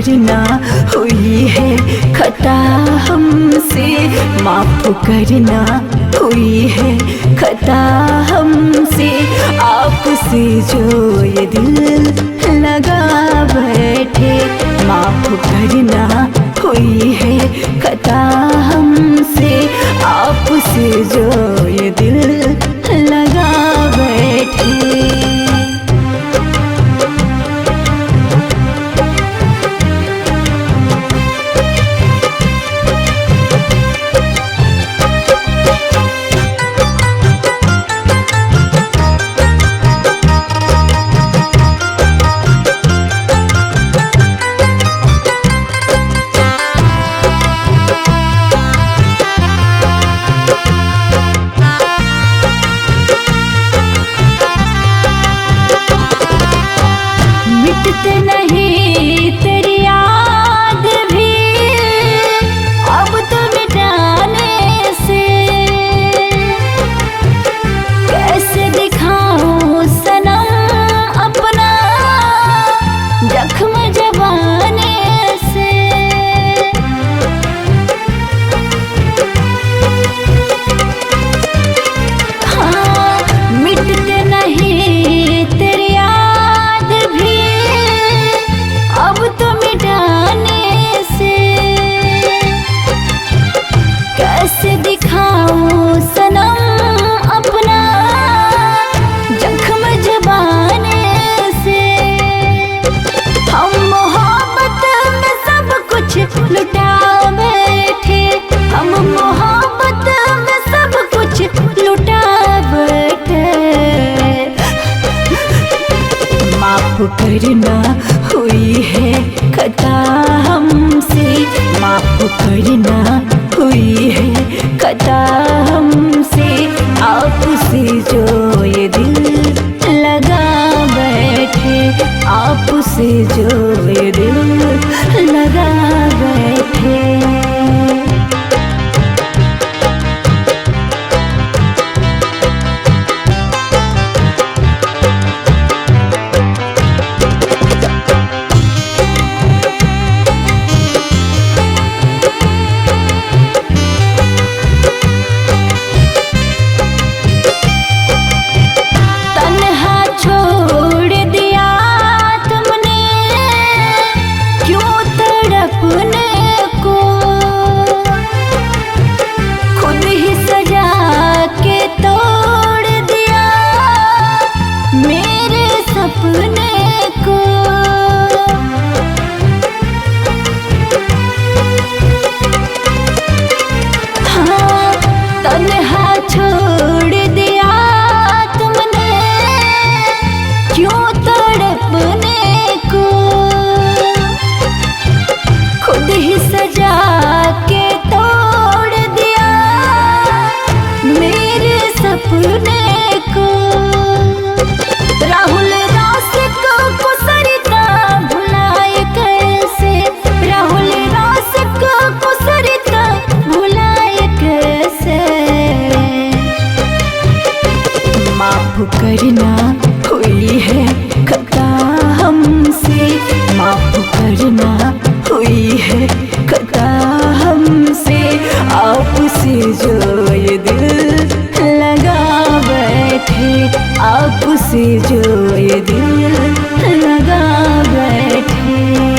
करना हुई है खता हमसे, माफ करना हुई है खता हमसे। आपसे जो ये दिल लगा बैठे, माफ करना हुई है खता हमसे। आपसे जो ये दिल लगा बैठे। मिटते नहीं तेरी याद भी अब तो मिटाने से। कैसे दिखाऊं सनम अपना जख्म जबाने से। हाँ, मिटते नहीं तेरी याद भी अब तो मिटाने से। कैसे दिखाऊं सनम अपना जख्म जबाने से। हम मोहब्बत में सब कुछ लुटा बैठे, हम मोहब्बत में सब कुछ लुटा बैठे। माफ करना हुई है खता हमसे, माफ करना हुई है खता हमसे। आपसे जो ये दिल लगा बैठे, आपसे जो ये दिल लगा बैठे। तन्हा छोड़ दिया तुमने क्यों तड़पने को। खुद ही सजा के तोड़ दिया मेरे सपने को। राहुल रासिक को सरिता भुलाए कैसे, राहुल रासिक को सरिता भुलाए कैसे। माफ करना हुई है खता हमसे, माफ करना हुई है खता हमसे। आपसे जो ये दिल लगा बैठे, आपसे जो ये दिल लगा बैठे।